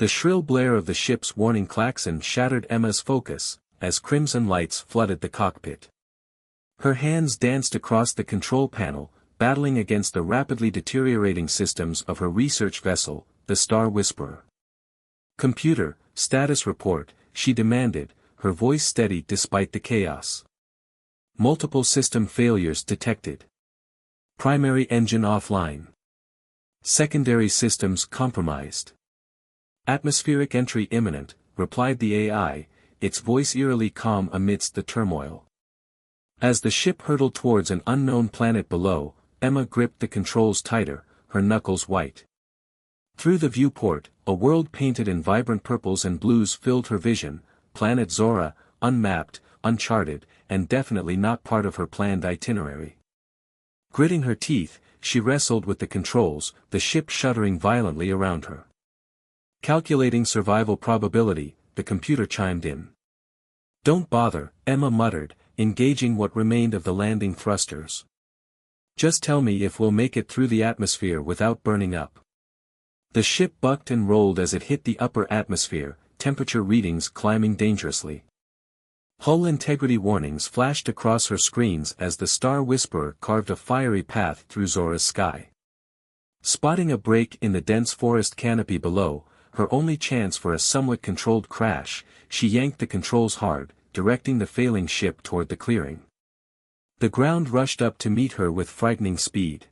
The shrill blare of the ship's warning klaxon shattered Emma's focus, as crimson lights flooded the cockpit. Her hands danced across the control panel, battling against the rapidly deteriorating systems of her research vessel, the Star Whisperer. "Computer, status report," she demanded, her voice steady despite the chaos. "Multiple system failures detected. Primary engine offline. Secondary systems compromised. Atmospheric entry imminent," replied the AI, its voice eerily calm amidst the turmoil. As the ship hurtled towards an unknown planet below, Emma gripped the controls tighter, her knuckles white. Through the viewport, a world painted in vibrant purples and blues filled her vision, planet Zora, unmapped, uncharted, and definitely not part of her planned itinerary. Gritting her teeth, she wrestled with the controls, the ship shuddering violently around her. Calculating survival probability, the computer chimed in. "Don't bother," Emma muttered, engaging what remained of the landing thrusters. "Just tell me if we'll make it through the atmosphere without burning up." The ship bucked and rolled as it hit the upper atmosphere, temperature readings climbing dangerously. Hull integrity warnings flashed across her screens as the Star Whisperer carved a fiery path through Zora's sky. Spotting a break in the dense forest canopy below, her only chance for a somewhat controlled crash, she yanked the controls hard, directing the failing ship toward the clearing. The ground rushed up to meet her with frightening speed.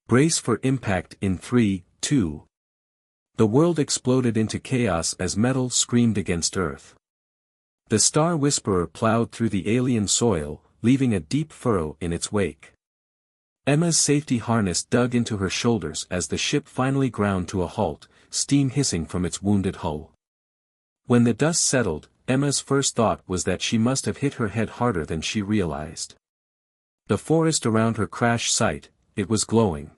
"Brace for impact in 3, 2. The world exploded into chaos as metal screamed against Earth. The Star Whisperer plowed through the alien soil, leaving a deep furrow in its wake. Emma's safety harness dug into her shoulders as the ship finally ground to a halt, steam hissing from its wounded hull. When the dust settled, Emma's first thought was that she must have hit her head harder than she realized. The forest around her crash site, it was glowing.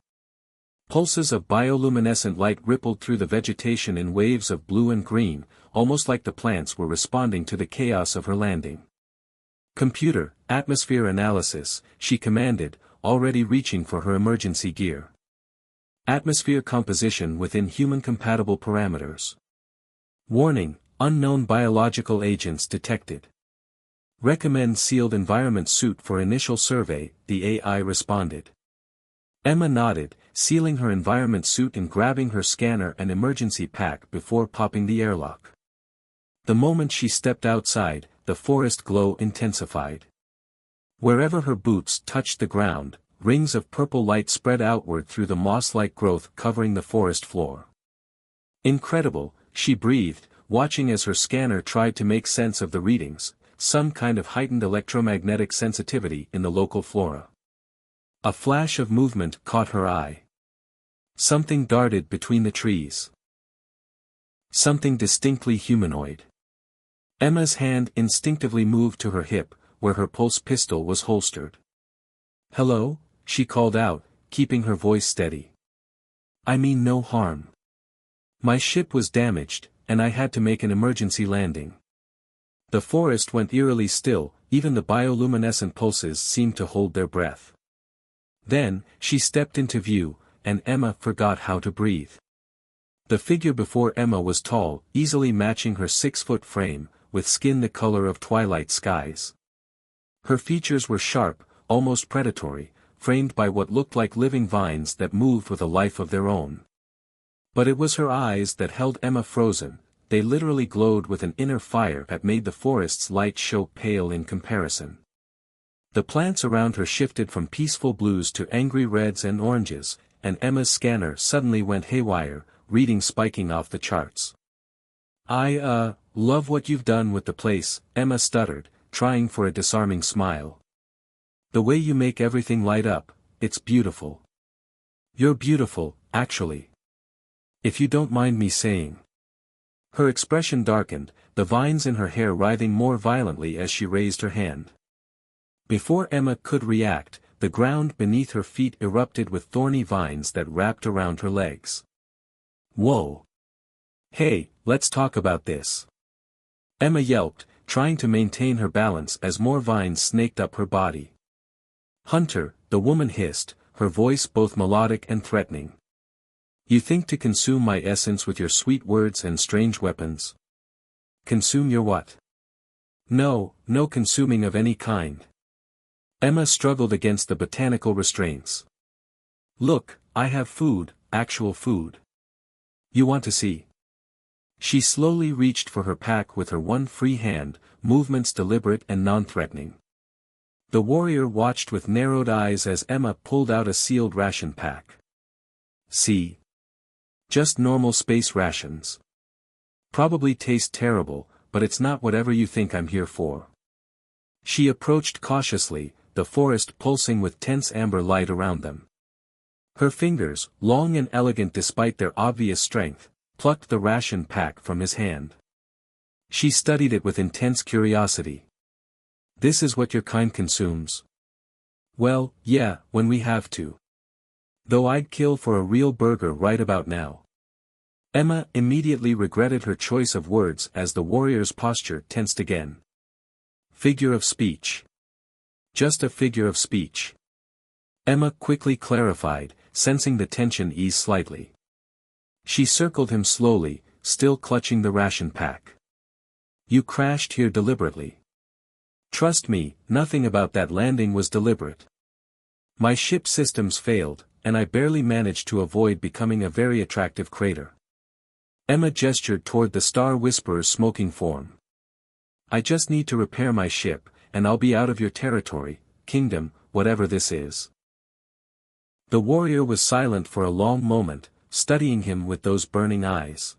Pulses of bioluminescent light rippled through the vegetation in waves of blue and green, almost like the plants were responding to the chaos of her landing. "Computer, atmosphere analysis," she commanded, already reaching for her emergency gear. "Atmosphere composition within human-compatible parameters. Warning, unknown biological agents detected. Recommend sealed environment suit for initial survey," the AI responded. Emma nodded, sealing her environment suit and grabbing her scanner and emergency pack before popping the airlock. The moment she stepped outside, the forest glow intensified. Wherever her boots touched the ground, rings of purple light spread outward through the moss-like growth covering the forest floor. "Incredible," she breathed, watching as her scanner tried to make sense of the readings, some kind of heightened electromagnetic sensitivity in the local flora. A flash of movement caught her eye. Something darted between the trees. Something distinctly humanoid. Emma's hand instinctively moved to her hip, where her pulse pistol was holstered. "Hello?" she called out, keeping her voice steady. "I mean no harm. My ship was damaged, and I had to make an emergency landing." The forest went eerily still, even the bioluminescent pulses seemed to hold their breath. Then, she stepped into view, and Emma forgot how to breathe. The figure before Emma was tall, easily matching her 6-foot frame, with skin the color of twilight skies. Her features were sharp, almost predatory, framed by what looked like living vines that moved with a life of their own. But it was her eyes that held Emma frozen, they literally glowed with an inner fire that made the forest's light show pale in comparison. The plants around her shifted from peaceful blues to angry reds and oranges, and Emma's scanner suddenly went haywire, readings spiking off the charts. "I love what you've done with the place," Emma stuttered, trying for a disarming smile. "The way you make everything light up, it's beautiful." "You're beautiful, actually. If you don't mind me saying." Her expression darkened, the vines in her hair writhing more violently as she raised her hand. Before Emma could react, the ground beneath her feet erupted with thorny vines that wrapped around her legs. "Whoa! Hey, let's talk about this." Emma yelped, trying to maintain her balance as more vines snaked up her body. "Hunter," the woman hissed, her voice both melodic and threatening. You think to consume my essence with your sweet words and strange weapons? Consume your what? No, no consuming of any kind. Emma struggled against the botanical restraints. Look, I have food, actual food. You want to see? She slowly reached for her pack with her one free hand, movements deliberate and non-threatening. The warrior watched with narrowed eyes as Emma pulled out a sealed ration pack. See? Just normal space rations. Probably taste terrible, but it's not whatever you think I'm here for. She approached cautiously, the forest pulsing with tense amber light around them. Her fingers, long and elegant despite their obvious strength, plucked the ration pack from his hand. She studied it with intense curiosity. This is what your kind consumes? Well, yeah, when we have to. Though I'd kill for a real burger right about now. Emma immediately regretted her choice of words as the warrior's posture tensed again. Figure of speech. Just a figure of speech. Emma quickly clarified, sensing the tension ease slightly. She circled him slowly, still clutching the ration pack. You crashed here deliberately. Trust me, nothing about that landing was deliberate. My ship systems failed, and I barely managed to avoid becoming a very attractive crater. Emma gestured toward the Star Whisperer's smoking form. I just need to repair my ship, and I'll be out of your territory, kingdom, whatever this is. The warrior was silent for a long moment, studying him with those burning eyes.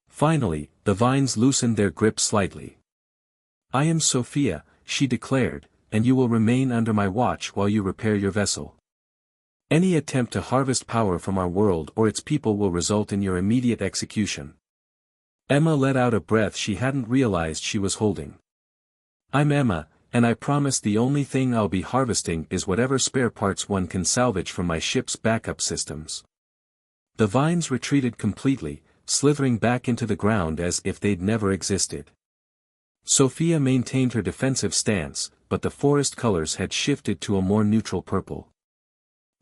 Finally, the vines loosened their grip slightly. I am Sophia, she declared, and you will remain under my watch while you repair your vessel. Any attempt to harvest power from our world or its people will result in your immediate execution. Emma let out a breath she hadn't realized she was holding. I'm Emma, and I promise the only thing I'll be harvesting is whatever spare parts one can salvage from my ship's backup systems. The vines retreated completely, slithering back into the ground as if they'd never existed. Sophia maintained her defensive stance, but the forest colors had shifted to a more neutral purple.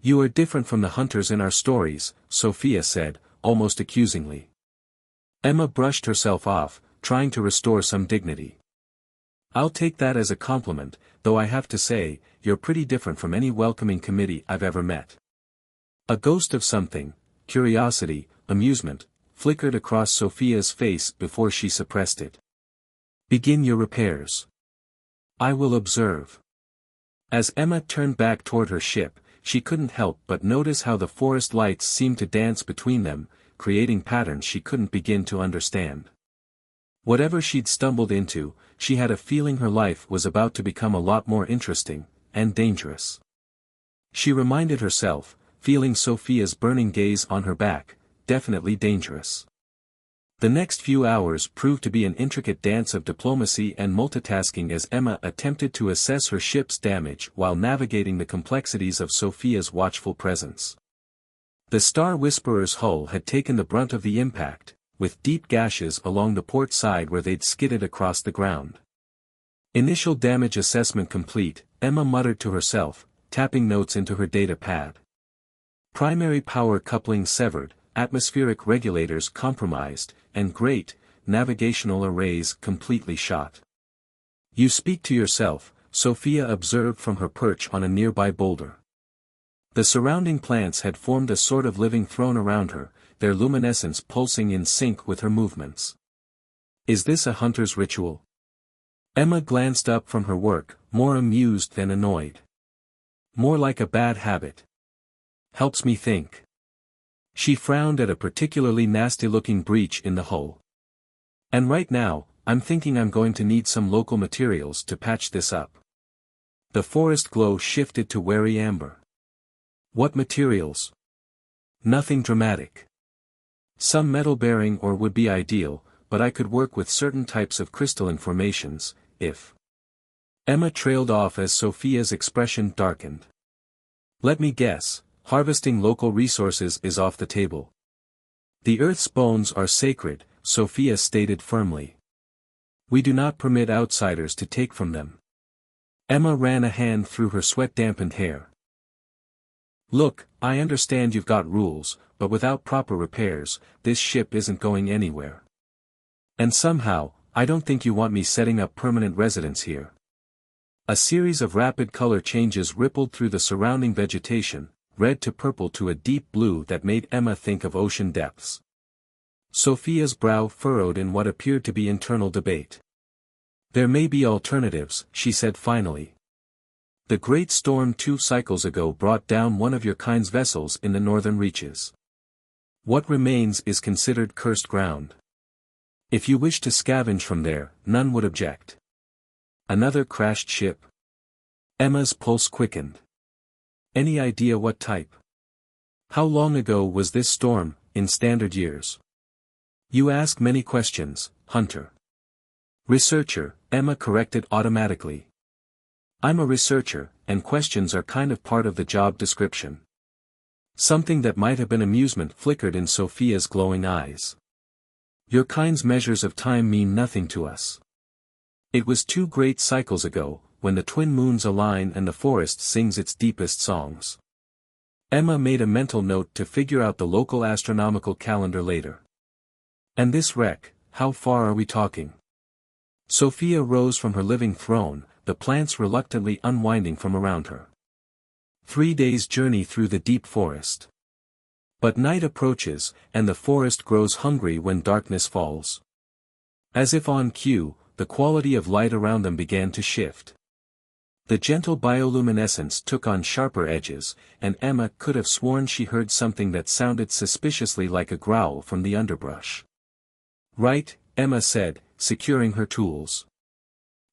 You are different from the hunters in our stories, Sophia said, almost accusingly. Emma brushed herself off, trying to restore some dignity. I'll take that as a compliment, though I have to say, you're pretty different from any welcoming committee I've ever met. A ghost of something, curiosity, amusement, flickered across Sophia's face before she suppressed it. Begin your repairs. I will observe. As Emma turned back toward her ship, she couldn't help but notice how the forest lights seemed to dance between them, creating patterns she couldn't begin to understand. Whatever she'd stumbled into, she had a feeling her life was about to become a lot more interesting, and dangerous. She reminded herself, feeling Sophia's burning gaze on her back, definitely dangerous. The next few hours proved to be an intricate dance of diplomacy and multitasking as Emma attempted to assess her ship's damage while navigating the complexities of Sophia's watchful presence. The Star Whisperer's hull had taken the brunt of the impact, with deep gashes along the port side where they'd skidded across the ground. Initial damage assessment complete, Emma muttered to herself, tapping notes into her data pad. Primary power coupling severed, atmospheric regulators compromised, and great, navigational arrays completely shot. You speak to yourself, Sophia observed from her perch on a nearby boulder. The surrounding plants had formed a sort of living throne around her, their luminescence pulsing in sync with her movements. Is this a hunter's ritual? Emma glanced up from her work, more amused than annoyed. More like a bad habit. Helps me think. She frowned at a particularly nasty-looking breach in the hull. And right now, I'm thinking I'm going to need some local materials to patch this up. The forest glow shifted to wary amber. What materials? Nothing dramatic. Some metal bearing ore would be ideal, but I could work with certain types of crystalline formations, if. Emma trailed off as Sophia's expression darkened. Let me guess. Harvesting local resources is off the table. The Earth's bones are sacred, Sophia stated firmly. We do not permit outsiders to take from them. Emma ran a hand through her sweat-dampened hair. Look, I understand you've got rules, but without proper repairs, this ship isn't going anywhere. And somehow, I don't think you want me setting up permanent residence here. A series of rapid color changes rippled through the surrounding vegetation, red to purple to a deep blue that made Emma think of ocean depths. Sophia's brow furrowed in what appeared to be internal debate. There may be alternatives, she said finally. The great storm 2 cycles ago brought down one of your kind's vessels in the northern reaches. What remains is considered cursed ground. If you wish to scavenge from there, none would object. Another crashed ship? Emma's pulse quickened. Any idea what type? How long ago was this storm, in standard years? You ask many questions, Hunter. Researcher, Emma corrected automatically. I'm a researcher, and questions are kind of part of the job description. Something that might have been amusement flickered in Sophia's glowing eyes. Your kind's measures of time mean nothing to us. It was 2 great cycles ago, when the twin moons align and the forest sings its deepest songs. Emma made a mental note to figure out the local astronomical calendar later. And this wreck, how far are we talking? Sophia rose from her living throne, the plants reluctantly unwinding from around her. 3 days' journey through the deep forest. But night approaches, and the forest grows hungry when darkness falls. As if on cue, the quality of light around them began to shift. The gentle bioluminescence took on sharper edges, and Emma could have sworn she heard something that sounded suspiciously like a growl from the underbrush. Right, Emma said, securing her tools.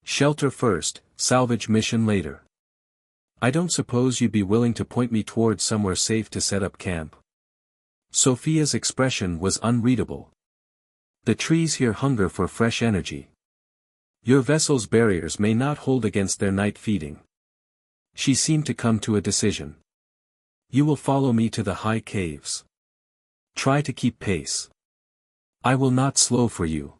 Shelter first, salvage mission later. I don't suppose you'd be willing to point me towards somewhere safe to set up camp? Sophia's expression was unreadable. The trees here hunger for fresh energy. Your vessel's barriers may not hold against their night feeding. She seemed to come to a decision. You will follow me to the high caves. Try to keep pace. I will not slow for you.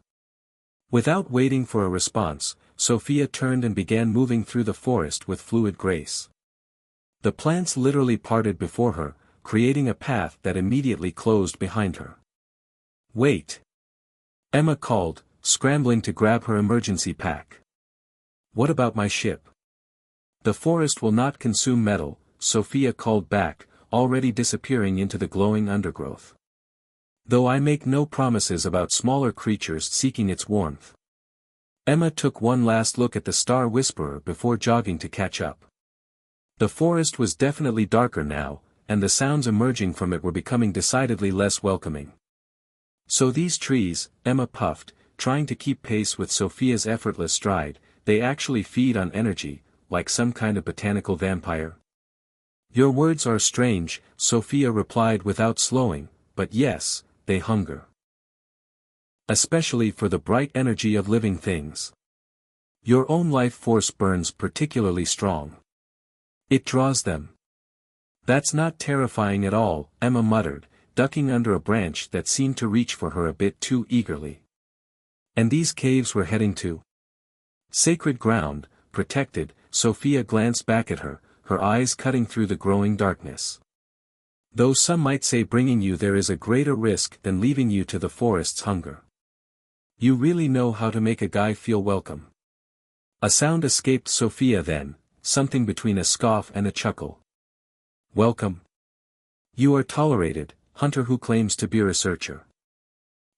Without waiting for a response, Sophia turned and began moving through the forest with fluid grace. The plants literally parted before her, creating a path that immediately closed behind her. Wait! Emma called, scrambling to grab her emergency pack. What about my ship? The forest will not consume metal, Sophia called back, already disappearing into the glowing undergrowth. Though I make no promises about smaller creatures seeking its warmth. Emma took one last look at the Star Whisperer before jogging to catch up. The forest was definitely darker now, and the sounds emerging from it were becoming decidedly less welcoming. So these trees, Emma puffed, trying to keep pace with Sophia's effortless stride, they actually feed on energy, like some kind of botanical vampire? Your words are strange, Sophia replied without slowing, but yes, they hunger. Especially for the bright energy of living things. Your own life force burns particularly strong. It draws them. That's not terrifying at all, Emma muttered, ducking under a branch that seemed to reach for her a bit too eagerly. And these caves we're heading to? Sacred ground, protected, Sophia glanced back at her, her eyes cutting through the growing darkness. Though some might say bringing you there is a greater risk than leaving you to the forest's hunger. You really know how to make a guy feel welcome. A sound escaped Sophia then, something between a scoff and a chuckle. Welcome. You are tolerated, Hunter who claims to be a researcher.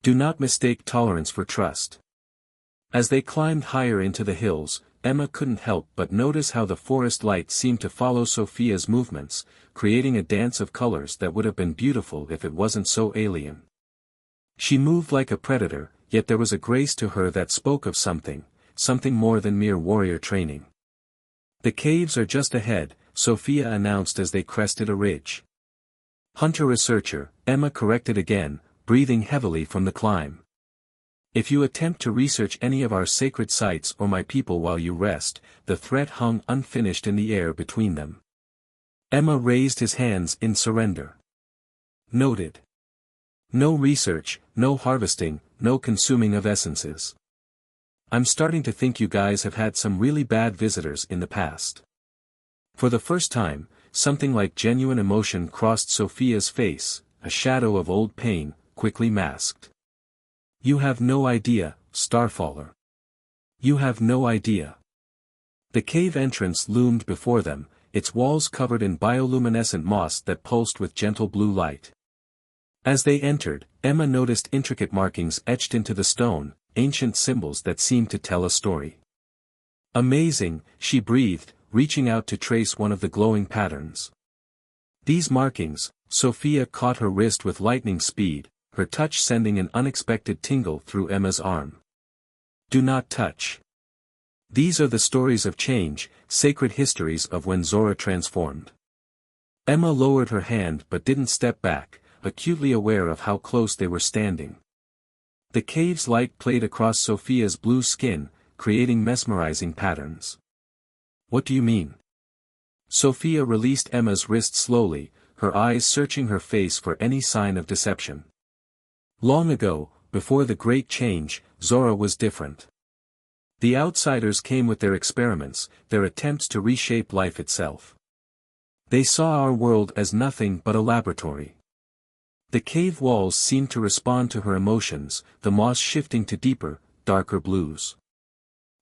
Do not mistake tolerance for trust. As they climbed higher into the hills, Emma couldn't help but notice how the forest light seemed to follow Sophia's movements, creating a dance of colors that would have been beautiful if it wasn't so alien. She moved like a predator, yet there was a grace to her that spoke of something more than mere warrior training. The caves are just ahead, Sophia announced as they crested a ridge. Hunter researcher, Emma corrected again, breathing heavily from the climb. If you attempt to research any of our sacred sites or my people while you rest, the threat hung unfinished in the air between them. Emma raised his hands in surrender. Noted. No research, no harvesting, no consuming of essences. I'm starting to think you guys have had some really bad visitors in the past. For the first time, something like genuine emotion crossed Sophia's face, a shadow of old pain, quickly masked. You have no idea, Starfaller. You have no idea. The cave entrance loomed before them, its walls covered in bioluminescent moss that pulsed with gentle blue light. As they entered, Emma noticed intricate markings etched into the stone, ancient symbols that seemed to tell a story. Amazing, she breathed, reaching out to trace one of the glowing patterns. These markings, Sophia caught her wrist with lightning speed, her touch sending an unexpected tingle through Emma's arm. Do not touch. These are the stories of change, sacred histories of when Zora transformed. Emma lowered her hand but didn't step back, acutely aware of how close they were standing. The cave's light played across Sophia's blue skin, creating mesmerizing patterns. What do you mean? Sophia released Emma's wrist slowly, her eyes searching her face for any sign of deception. Long ago, before the Great Change, Zora was different. The outsiders came with their experiments, their attempts to reshape life itself. They saw our world as nothing but a laboratory. The cave walls seemed to respond to her emotions, the moss shifting to deeper, darker blues.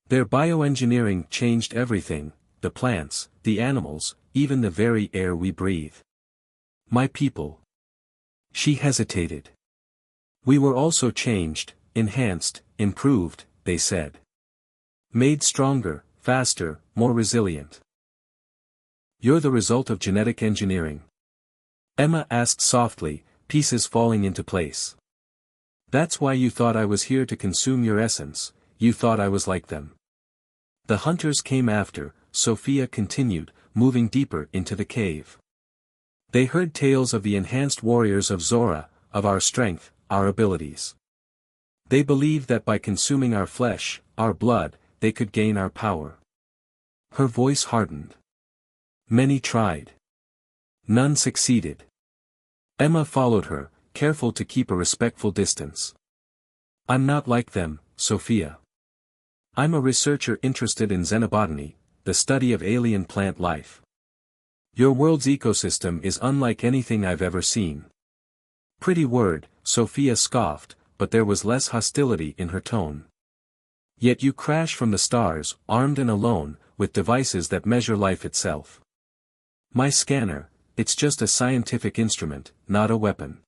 Their bioengineering changed everything, the plants, the animals, even the very air we breathe. My people. She hesitated. We were also changed, enhanced, improved, they said. Made stronger, faster, more resilient. You're the result of genetic engineering. Emma asked softly, pieces falling into place. That's why you thought I was here to consume your essence, you thought I was like them. The hunters came after, Sophia continued, moving deeper into the cave. They heard tales of the enhanced warriors of Zora, of our strength, our abilities. They believed that by consuming our flesh, our blood, they could gain our power. Her voice hardened. Many tried. None succeeded. Emma followed her, careful to keep a respectful distance. I'm not like them, Sophia. I'm a researcher interested in xenobotany, the study of alien plant life. Your world's ecosystem is unlike anything I've ever seen. Pretty word, Sophia scoffed, but there was less hostility in her tone. Yet you crash from the stars, armed and alone, with devices that measure life itself. My scanner, it's just a scientific instrument, not a weapon.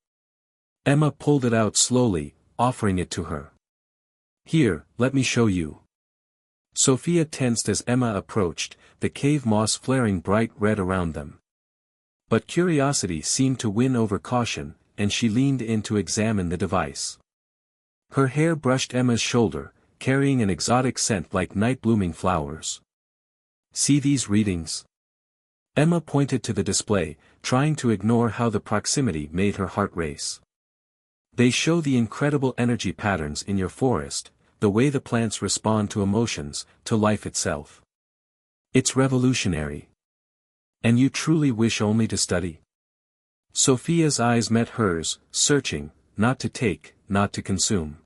Emma pulled it out slowly, offering it to her. Here, let me show you. Sophia tensed as Emma approached, the cave moss flaring bright red around them. But curiosity seemed to win over caution, and she leaned in to examine the device. Her hair brushed Emma's shoulder, carrying an exotic scent like night-blooming flowers. See these readings? Emma pointed to the display, trying to ignore how the proximity made her heart race. They show the incredible energy patterns in your forest, the way the plants respond to emotions, to life itself. It's revolutionary. And you truly wish only to study? Sophia's eyes met hers, searching, not to take, not to consume.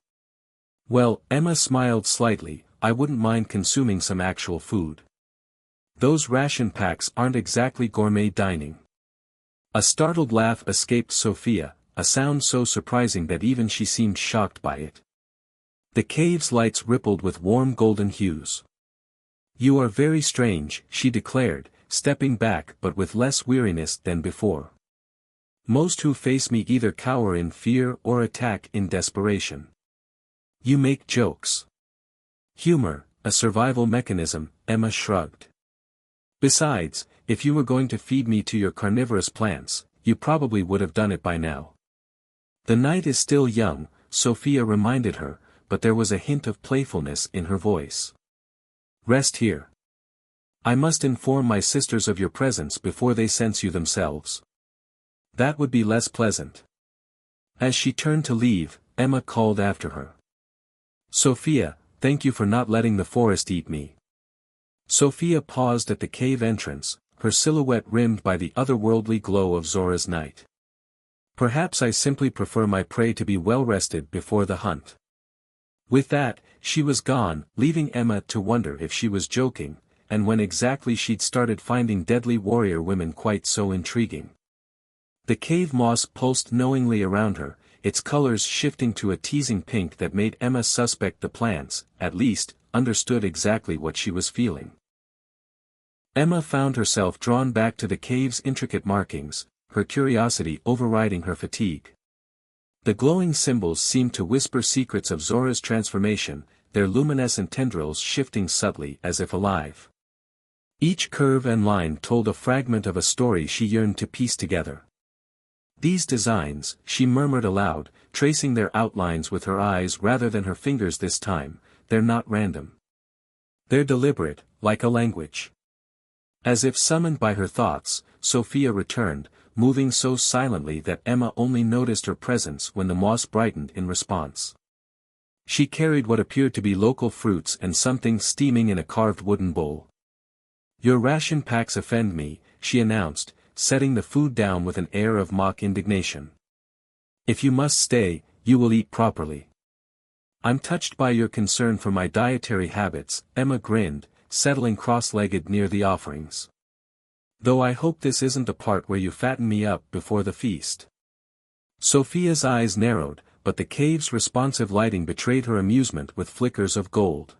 Well, Emma smiled slightly, I wouldn't mind consuming some actual food. Those ration packs aren't exactly gourmet dining. A startled laugh escaped Sophia, a sound so surprising that even she seemed shocked by it. The cave's lights rippled with warm golden hues. You are very strange, she declared, stepping back but with less weariness than before. Most who face me either cower in fear or attack in desperation. You make jokes. Humor, a survival mechanism, Emma shrugged. Besides, if you were going to feed me to your carnivorous plants, you probably would have done it by now. The night is still young, Sophia reminded her, but there was a hint of playfulness in her voice. Rest here. I must inform my sisters of your presence before they sense you themselves. That would be less pleasant. As she turned to leave, Emma called after her. Sophia, thank you for not letting the forest eat me. Sophia paused at the cave entrance, her silhouette rimmed by the otherworldly glow of Zora's night. Perhaps I simply prefer my prey to be well rested before the hunt. With that, she was gone, leaving Emma to wonder if she was joking, and when exactly she'd started finding deadly warrior women quite so intriguing. The cave moss pulsed knowingly around her, its colors shifting to a teasing pink that made Emma suspect the plants, at least, understood exactly what she was feeling. Emma found herself drawn back to the cave's intricate markings, her curiosity overriding her fatigue. The glowing symbols seemed to whisper secrets of Zora's transformation, their luminescent tendrils shifting subtly as if alive. Each curve and line told a fragment of a story she yearned to piece together. These designs, she murmured aloud, tracing their outlines with her eyes rather than her fingers this time, they're not random. They're deliberate, like a language. As if summoned by her thoughts, Sophia returned, moving so silently that Emma only noticed her presence when the moss brightened in response. She carried what appeared to be local fruits and something steaming in a carved wooden bowl. "Your ration packs offend me," she announced, setting the food down with an air of mock indignation. "If you must stay, you will eat properly." "I'm touched by your concern for my dietary habits," Emma grinned, settling cross-legged near the offerings. "Though I hope this isn't the part where you fatten me up before the feast." Sophia's eyes narrowed, but the cave's responsive lighting betrayed her amusement with flickers of gold.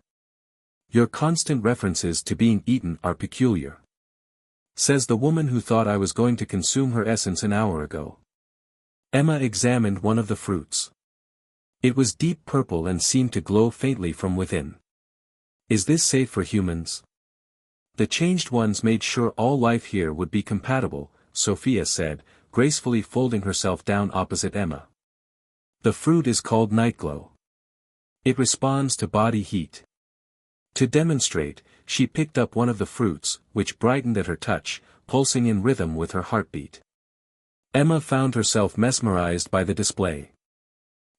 "Your constant references to being eaten are peculiar," says the woman who thought I was going to consume her essence an hour ago. Emma examined one of the fruits. It was deep purple and seemed to glow faintly from within. "Is this safe for humans?" "The changed ones made sure all life here would be compatible," Sophia said, gracefully folding herself down opposite Emma. "The fruit is called Nightglow. It responds to body heat." To demonstrate, she picked up one of the fruits, which brightened at her touch, pulsing in rhythm with her heartbeat. Emma found herself mesmerized by the display.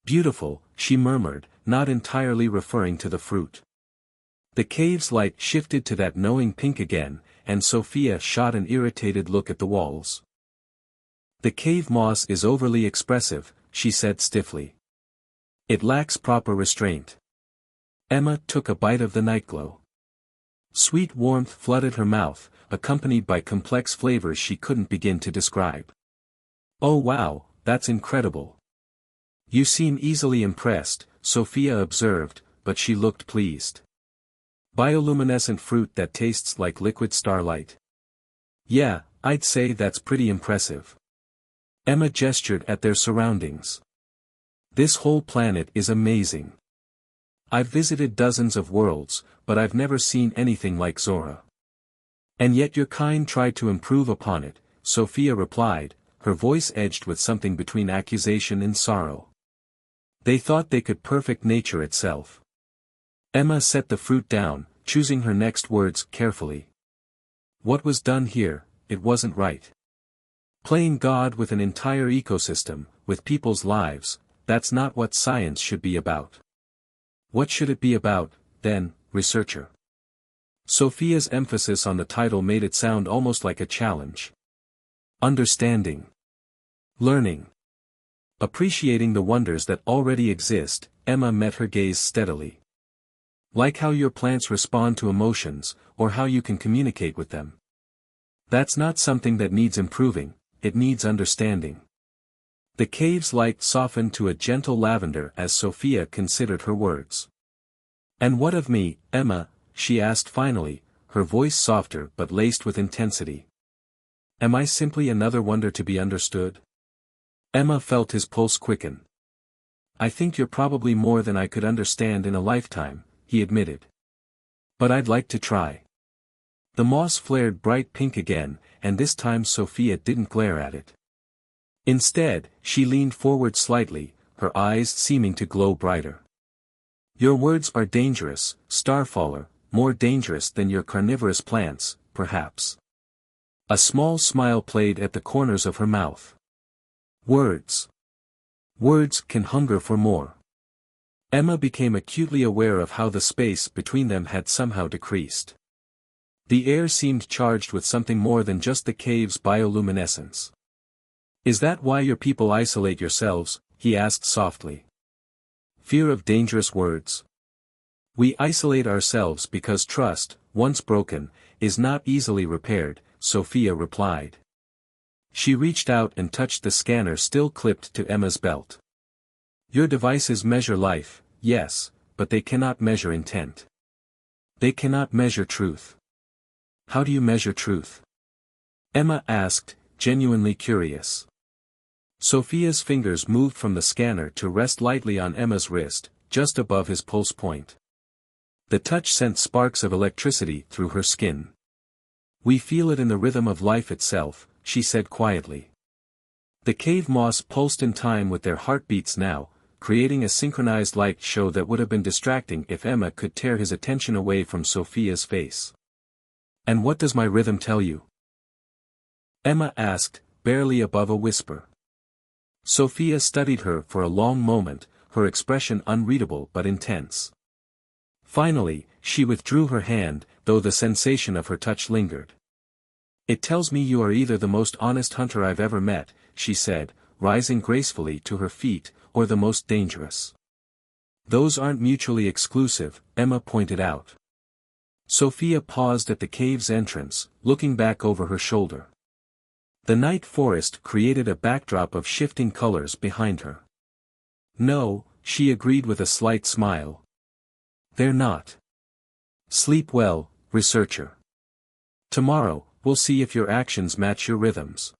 "Beautiful," she murmured, not entirely referring to the fruit. The cave's light shifted to that knowing pink again, and Sophia shot an irritated look at the walls. "The cave moss is overly expressive," she said stiffly. "It lacks proper restraint." Emma took a bite of the Nightglow. Sweet warmth flooded her mouth, accompanied by complex flavors she couldn't begin to describe. "Oh wow, that's incredible." "You seem easily impressed," Sophia observed, but she looked pleased. "Bioluminescent fruit that tastes like liquid starlight. Yeah, I'd say that's pretty impressive." Emma gestured at their surroundings. "This whole planet is amazing. I've visited dozens of worlds, but I've never seen anything like Zora." "And yet your kind tried to improve upon it," Sophia replied, her voice edged with something between accusation and sorrow. "They thought they could perfect nature itself." Emma set the fruit down, choosing her next words carefully. "What was done here, it wasn't right. Playing God with an entire ecosystem, with people's lives, that's not what science should be about." "What should it be about, then, researcher?" Sophia's emphasis on the title made it sound almost like a challenge. "Understanding. Learning. Appreciating the wonders that already exist," Emma met her gaze steadily. "Like how your plants respond to emotions, or how you can communicate with them. That's not something that needs improving, it needs understanding." The cave's light softened to a gentle lavender as Sophia considered her words. "And what of me, Emma?" she asked finally, her voice softer but laced with intensity. "Am I simply another wonder to be understood?" Emma felt his pulse quicken. "I think you're probably more than I could understand in a lifetime," he admitted. "But I'd like to try." The moss flared bright pink again, and this time Sophia didn't glare at it. Instead, she leaned forward slightly, her eyes seeming to glow brighter. "Your words are dangerous, Starfaller, more dangerous than your carnivorous plants, perhaps." A small smile played at the corners of her mouth. "Words. Words can hunger for more." Emma became acutely aware of how the space between them had somehow decreased. The air seemed charged with something more than just the cave's bioluminescence. "Is that why your people isolate yourselves?" he asked softly. "Fear of dangerous words?" "We isolate ourselves because trust, once broken, is not easily repaired," Sophia replied. She reached out and touched the scanner still clipped to Emma's belt. Your devices measure life, yes, but they cannot measure intent. They cannot measure truth. How do you measure truth? Emma asked, genuinely curious. Sophia's fingers moved from the scanner to rest lightly on Emma's wrist, just above his pulse point. The touch sent sparks of electricity through her skin. We feel it in the rhythm of life itself, she said quietly. The cave moss pulsed in time with their heartbeats now, creating a synchronized light show that would have been distracting if Emma could tear his attention away from Sophia's face. And what does my rhythm tell you? Emma asked, barely above a whisper. Sophia studied her for a long moment, her expression unreadable but intense. Finally, she withdrew her hand, though the sensation of her touch lingered. It tells me you are either the most honest hunter I've ever met, she said, rising gracefully to her feet, or the most dangerous. Those aren't mutually exclusive, Emma pointed out. Sophia paused at the cave's entrance, looking back over her shoulder. The night forest created a backdrop of shifting colors behind her. No, she agreed with a slight smile. They're not. Sleep well, researcher. Tomorrow, we'll see if your actions match your rhythms.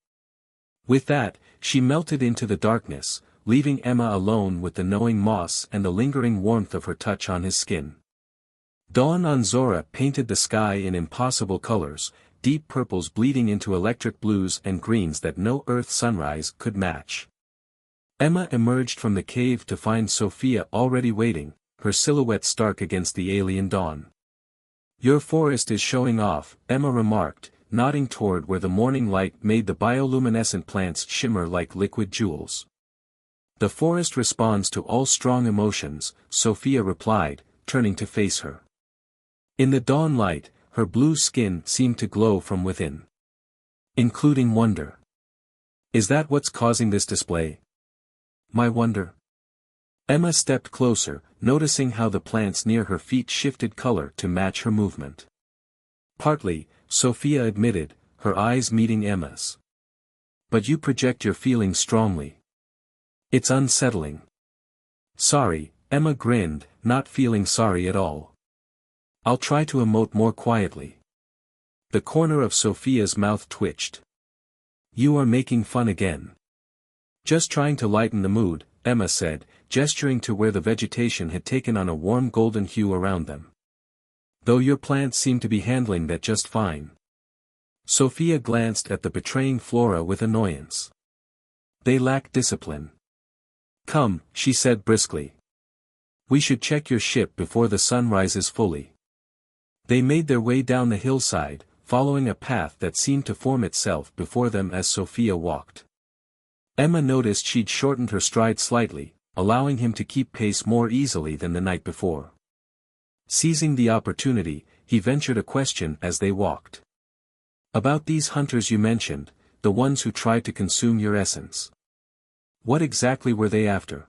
With that, she melted into the darkness, leaving Emma alone with the knowing moss and the lingering warmth of her touch on his skin. Dawn on Zora painted the sky in impossible colors, deep purples bleeding into electric blues and greens that no Earth sunrise could match. Emma emerged from the cave to find Sophia already waiting, her silhouette stark against the alien dawn. Your forest is showing off, Emma remarked, nodding toward where the morning light made the bioluminescent plants shimmer like liquid jewels. The forest responds to all strong emotions, Sophia replied, turning to face her. In the dawn light, her blue skin seemed to glow from within. Including wonder. Is that what's causing this display? My wonder? Emma stepped closer, noticing how the plants near her feet shifted color to match her movement. Partly, Sophia admitted, her eyes meeting Emma's. But you project your feelings strongly. It's unsettling. Sorry, Emma grinned, not feeling sorry at all. I'll try to emote more quietly. The corner of Sophia's mouth twitched. You are making fun again. Just trying to lighten the mood, Emma said, gesturing to where the vegetation had taken on a warm golden hue around them. Though your plants seem to be handling that just fine. Sophia glanced at the betraying flora with annoyance. They lack discipline. Come, she said briskly. We should check your ship before the sun rises fully. They made their way down the hillside, following a path that seemed to form itself before them as Sophia walked. Emma noticed she'd shortened her stride slightly, allowing him to keep pace more easily than the night before. Seizing the opportunity, he ventured a question as they walked. About these hunters you mentioned, the ones who tried to consume your essence. What exactly were they after?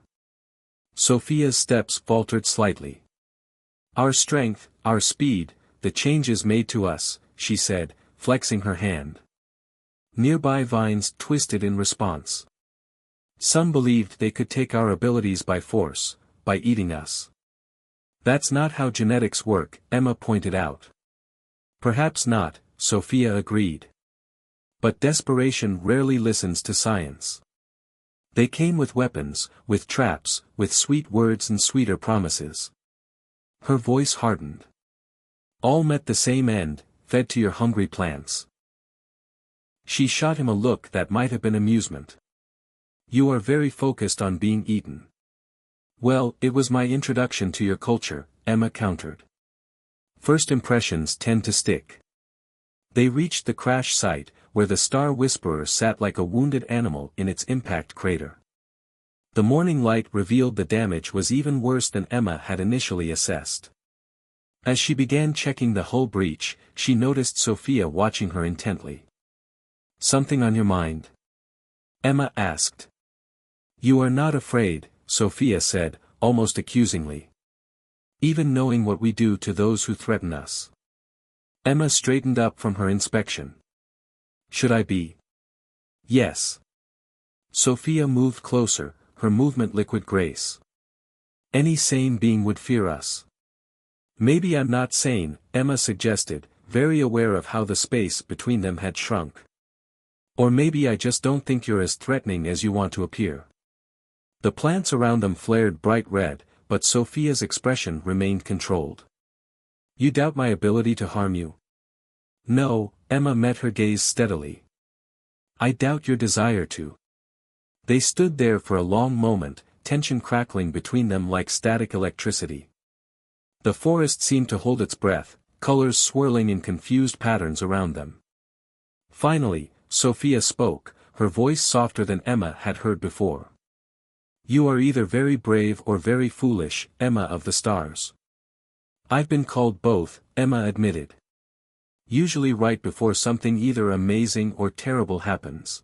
Sophia's steps faltered slightly. Our strength, our speed, the changes made to us, she said, flexing her hand. Nearby vines twisted in response. Some believed they could take our abilities by force, by eating us. That's not how genetics work, Emma pointed out. Perhaps not, Sophia agreed. But desperation rarely listens to science. They came with weapons, with traps, with sweet words and sweeter promises. Her voice hardened. All met the same end, fed to your hungry plants. She shot him a look that might have been amusement. You are very focused on being eaten. Well, it was my introduction to your culture, Emma countered. First impressions tend to stick. They reached the crash site, where the Star Whisperer sat like a wounded animal in its impact crater. The morning light revealed the damage was even worse than Emma had initially assessed. As she began checking the hull breach, she noticed Sophia watching her intently. Something on your mind? Emma asked. You are not afraid, Sophia said, almost accusingly. Even knowing what we do to those who threaten us. Emma straightened up from her inspection. Should I be? Yes. Sophia moved closer, her movement liquid grace. Any sane being would fear us. Maybe I'm not sane, Emma suggested, very aware of how the space between them had shrunk. Or maybe I just don't think you're as threatening as you want to appear. The plants around them flared bright red, but Sophia's expression remained controlled. You doubt my ability to harm you? No, Emma met her gaze steadily. I doubt your desire to. They stood there for a long moment, tension crackling between them like static electricity. The forest seemed to hold its breath, colors swirling in confused patterns around them. Finally, Sophia spoke, her voice softer than Emma had heard before. You are either very brave or very foolish, Emma of the stars. I've been called both, Emma admitted. Usually right before something either amazing or terrible happens.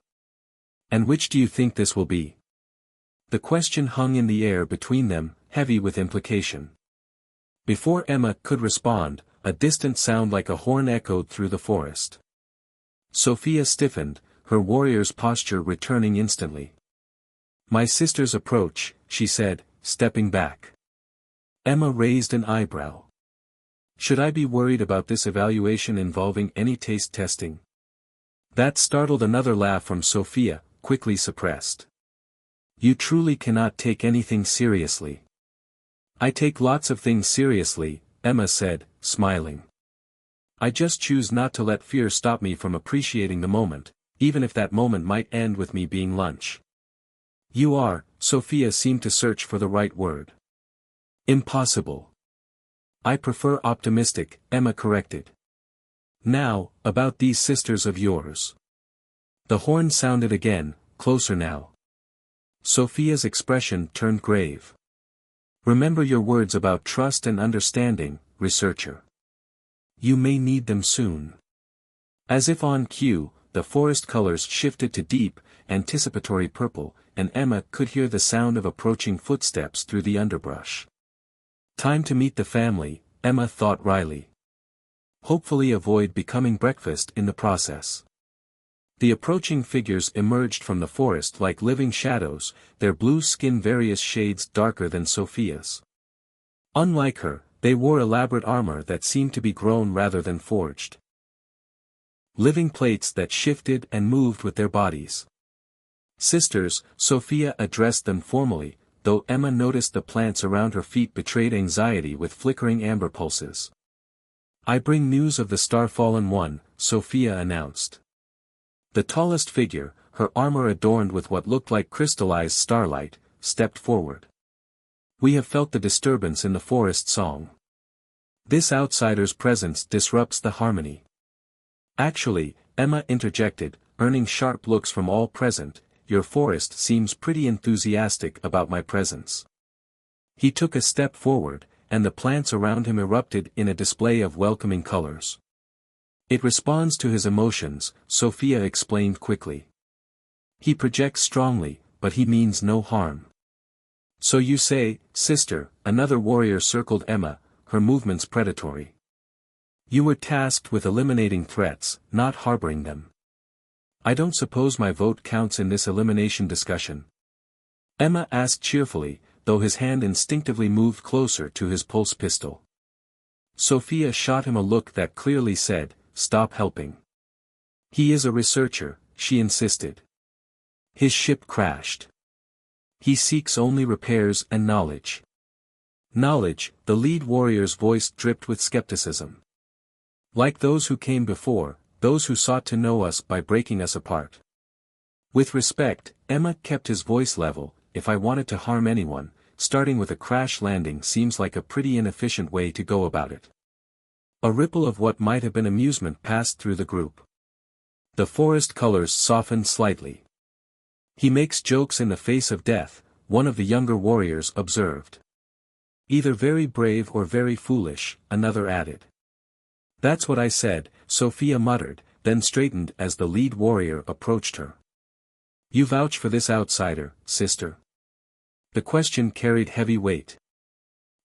And which do you think this will be? The question hung in the air between them, heavy with implication. Before Emma could respond, a distant sound like a horn echoed through the forest. Sophia stiffened, her warrior's posture returning instantly. My sister's approach, she said, stepping back. Emma raised an eyebrow. Should I be worried about this evaluation involving any taste testing? That startled another laugh from Sophia, quickly suppressed. You truly cannot take anything seriously. I take lots of things seriously, Emma said, smiling. I just choose not to let fear stop me from appreciating the moment, even if that moment might end with me being lunch. You are, Sophia seemed to search for the right word. Impossible. I prefer optimistic, Emma corrected. Now, about these sisters of yours. The horn sounded again, closer now. Sophia's expression turned grave. Remember your words about trust and understanding, researcher. You may need them soon. As if on cue, the forest colors shifted to deep, anticipatory purple, and Emma could hear the sound of approaching footsteps through the underbrush. Time to meet the family, Emma thought wryly. Hopefully avoid becoming breakfast in the process. The approaching figures emerged from the forest like living shadows, their blue skin various shades darker than Sophia's. Unlike her, they wore elaborate armor that seemed to be grown rather than forged. Living plates that shifted and moved with their bodies. Sisters, Sophia addressed them formally, though Emma noticed the plants around her feet betrayed anxiety with flickering amber pulses. I bring news of the star-fallen one, Sophia announced. The tallest figure, her armor adorned with what looked like crystallized starlight, stepped forward. We have felt the disturbance in the forest song. This outsider's presence disrupts the harmony. Actually, Emma interjected, earning sharp looks from all present, your forest seems pretty enthusiastic about my presence. He took a step forward, and the plants around him erupted in a display of welcoming colors. It responds to his emotions, Sophia explained quickly. He projects strongly, but he means no harm. So you say, sister, another warrior circled Emma, her movements predatory. You were tasked with eliminating threats, not harboring them. I don't suppose my vote counts in this elimination discussion. Emma asked cheerfully, though his hand instinctively moved closer to his pulse pistol. Sophia shot him a look that clearly said, stop helping. He is a researcher, she insisted. His ship crashed. He seeks only repairs and knowledge. Knowledge, the lead warrior's voice dripped with skepticism. Like those who came before, those who sought to know us by breaking us apart. With respect, Emma kept his voice level. If I wanted to harm anyone, starting with a crash landing seems like a pretty inefficient way to go about it. A ripple of what might have been amusement passed through the group. The forest colors softened slightly. He makes jokes in the face of death, one of the younger warriors observed. Either very brave or very foolish, another added. That's what I said, Sophia muttered, then straightened as the lead warrior approached her. You vouch for this outsider, sister? The question carried heavy weight.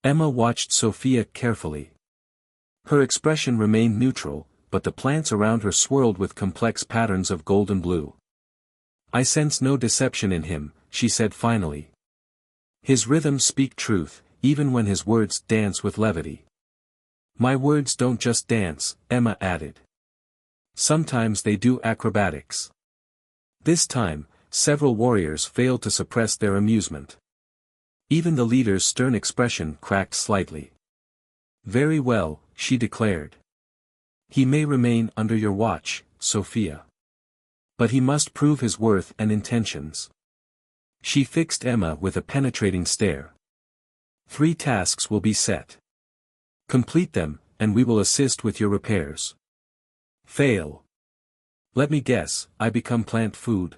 Emma watched Sophia carefully. Her expression remained neutral, but the plants around her swirled with complex patterns of golden blue. I sense no deception in him, she said finally. His rhythms speak truth, even when his words dance with levity. My words don't just dance, Emma added. Sometimes they do acrobatics. This time, several warriors failed to suppress their amusement. Even the leader's stern expression cracked slightly. Very well, she declared. He may remain under your watch, Sophia. But he must prove his worth and intentions. She fixed Emma with a penetrating stare. 3 tasks will be set. Complete them, and we will assist with your repairs. Fail. Let me guess, I become plant food.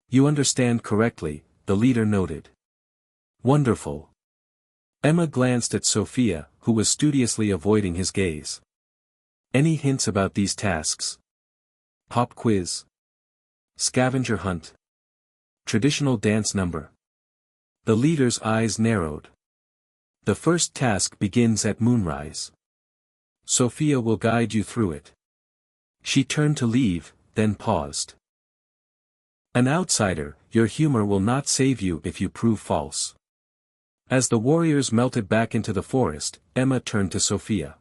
You understand correctly, the leader noted. Wonderful. Emma glanced at Sophia, who was studiously avoiding his gaze. Any hints about these tasks? Pop quiz. Scavenger hunt. Traditional dance number. The leader's eyes narrowed. The first task begins at moonrise. Sophia will guide you through it. She turned to leave, then paused. An outsider, your humor will not save you if you prove false. As the warriors melted back into the forest, Emma turned to Sophia.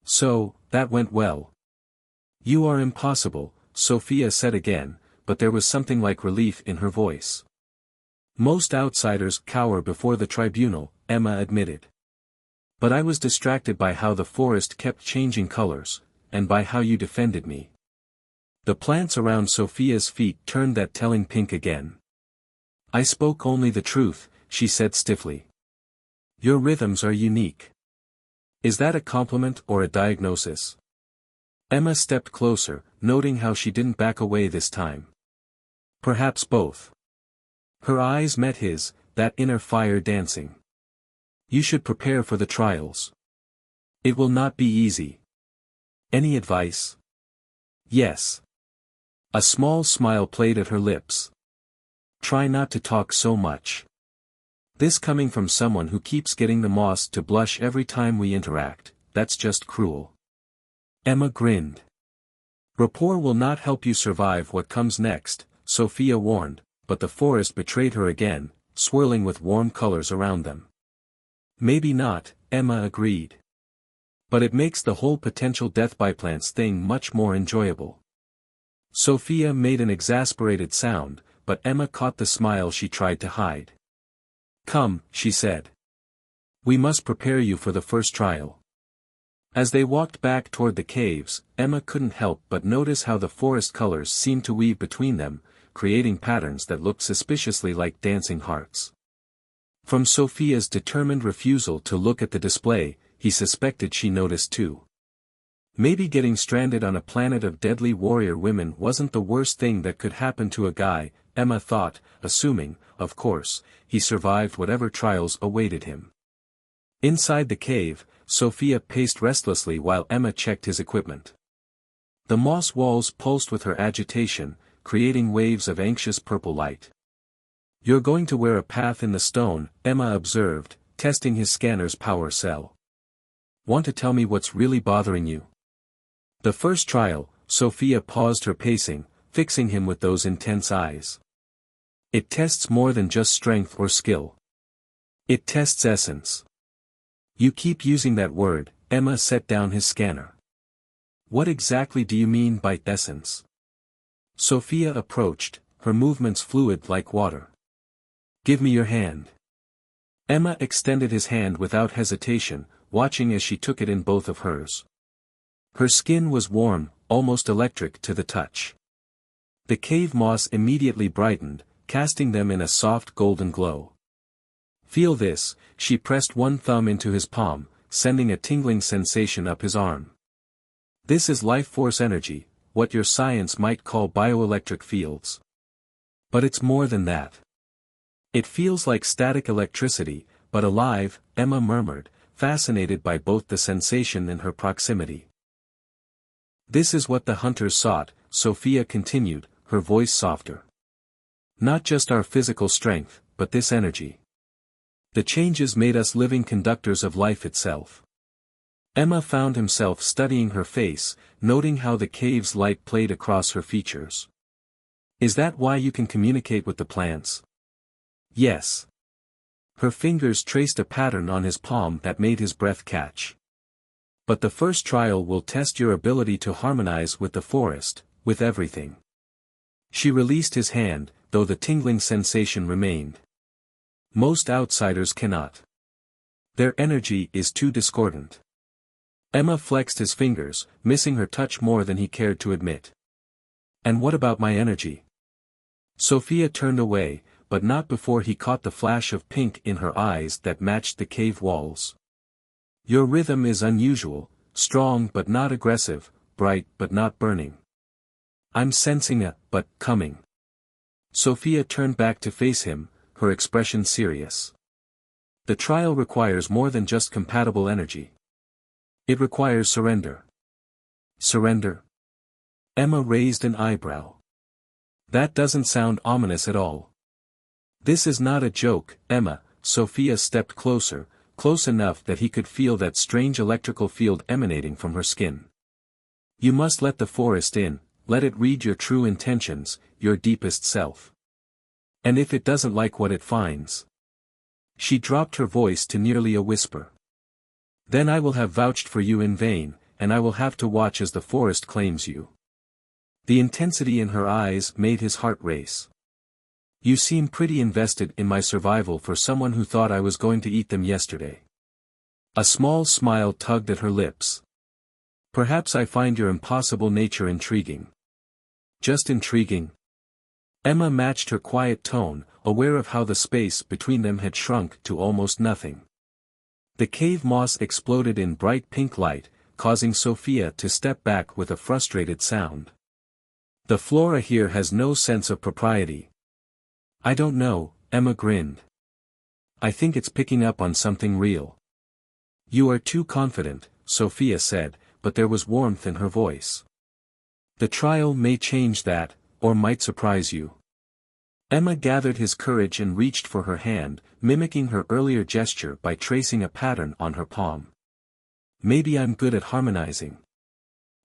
So, that went well. You are impossible, Sophia said again, but there was something like relief in her voice. Most outsiders cower before the tribunal, Emma admitted. But I was distracted by how the forest kept changing colors, and by how you defended me. The plants around Sophia's feet turned that telling pink again. I spoke only the truth, she said stiffly. Your rhythms are unique. Is that a compliment or a diagnosis? Emma stepped closer, noting how she didn't back away this time. Perhaps both. Her eyes met his, that inner fire dancing. You should prepare for the trials. It will not be easy. Any advice? Yes. A small smile played at her lips. Try not to talk so much. This coming from someone who keeps getting the moss to blush every time we interact, that's just cruel. Emma grinned. Rapport will not help you survive what comes next, Sophia warned, but the forest betrayed her again, swirling with warm colors around them. Maybe not, Emma agreed. But it makes the whole potential death by plants thing much more enjoyable. Sophia made an exasperated sound, but Emma caught the smile she tried to hide. Come, she said. We must prepare you for the first trial. As they walked back toward the caves, Emma couldn't help but notice how the forest colors seemed to weave between them, creating patterns that looked suspiciously like dancing hearts. From Sophia's determined refusal to look at the display, he suspected she noticed too. Maybe getting stranded on a planet of deadly warrior women wasn't the worst thing that could happen to a guy, Emma thought, assuming, of course, he survived whatever trials awaited him. Inside the cave, Sophia paced restlessly while Emma checked his equipment. The moss walls pulsed with her agitation, creating waves of anxious purple light. You're going to wear a path in the stone, Emma observed, testing his scanner's power cell. Want to tell me what's really bothering you? The first trial, Sophia paused her pacing, fixing him with those intense eyes. It tests more than just strength or skill. It tests essence. You keep using that word, Emma set down his scanner. What exactly do you mean by essence? Sophia approached, her movements fluid like water. Give me your hand. Emma extended his hand without hesitation, watching as she took it in both of hers. Her skin was warm, almost electric to the touch. The cave moss immediately brightened, casting them in a soft golden glow. Feel this, she pressed one thumb into his palm, sending a tingling sensation up his arm. This is life force energy, what your science might call bioelectric fields. But it's more than that. It feels like static electricity, but alive, Emma murmured, fascinated by both the sensation and her proximity. This is what the hunters sought, Sophia continued, her voice softer. Not just our physical strength, but this energy. The changes made us living conductors of life itself. Emma found himself studying her face, noting how the cave's light played across her features. Is that why you can communicate with the plants? Yes. Her fingers traced a pattern on his palm that made his breath catch. But the first trial will test your ability to harmonize with the forest, with everything. She released his hand, though the tingling sensation remained. Most outsiders cannot. Their energy is too discordant. Emma flexed his fingers, missing her touch more than he cared to admit. And what about my energy? Sophia turned away, but not before he caught the flash of pink in her eyes that matched the cave walls. Your rhythm is unusual, strong but not aggressive, bright but not burning. I'm sensing a but coming. Sophia turned back to face him, her expression serious. The trial requires more than just compatible energy. It requires surrender. Surrender? Emma raised an eyebrow. That doesn't sound ominous at all. This is not a joke, Emma. Sophia stepped closer, close enough that he could feel that strange electrical field emanating from her skin. You must let the forest in, let it read your true intentions, your deepest self. And if it doesn't like what it finds? She dropped her voice to nearly a whisper. Then I will have vouched for you in vain, and I will have to watch as the forest claims you. The intensity in her eyes made his heart race. You seem pretty invested in my survival for someone who thought I was going to eat them yesterday. A small smile tugged at her lips. Perhaps I find your impossible nature intriguing. Just intriguing? Emma matched her quiet tone, aware of how the space between them had shrunk to almost nothing. The cave moss exploded in bright pink light, causing Sophia to step back with a frustrated sound. The flora here has no sense of propriety. I don't know, Emma grinned. I think it's picking up on something real. You are too confident, Sophia said, but there was warmth in her voice. The trial may change that, or might surprise you. Emma gathered his courage and reached for her hand, mimicking her earlier gesture by tracing a pattern on her palm. Maybe I'm good at harmonizing.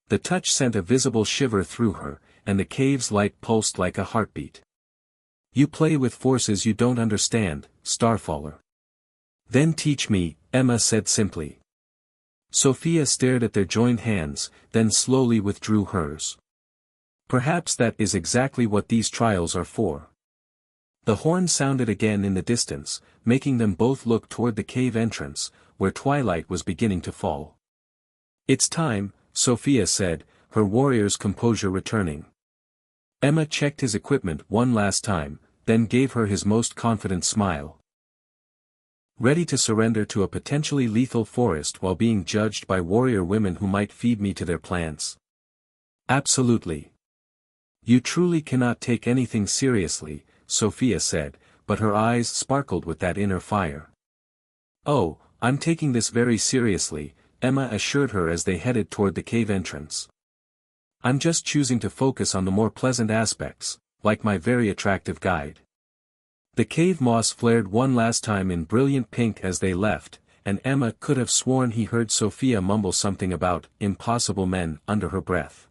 The touch sent a visible shiver through her, and the cave's light pulsed like a heartbeat. You play with forces you don't understand, Starfaller. Then teach me, Emma said simply. Sophia stared at their joined hands, then slowly withdrew hers. Perhaps that is exactly what these trials are for. The horn sounded again in the distance, making them both look toward the cave entrance, where twilight was beginning to fall. It's time, Sophia said, her warrior's composure returning. Emma checked his equipment one last time, then gave her his most confident smile. Ready to surrender to a potentially lethal forest while being judged by warrior women who might feed me to their plants? Absolutely. You truly cannot take anything seriously, Sophia said, but her eyes sparkled with that inner fire. Oh, I'm taking this very seriously, Emma assured her as they headed toward the cave entrance. I'm just choosing to focus on the more pleasant aspects, like my very attractive guide. The cave moss flared one last time in brilliant pink as they left, and Emma could have sworn he heard Sophia mumble something about impossible men under her breath.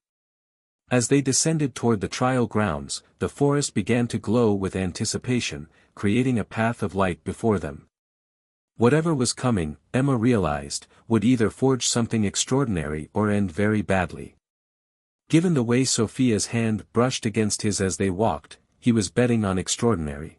As they descended toward the trial grounds, the forest began to glow with anticipation, creating a path of light before them. Whatever was coming, Emma realized, would either forge something extraordinary or end very badly. Given the way Sophia's hand brushed against his as they walked, he was betting on extraordinary.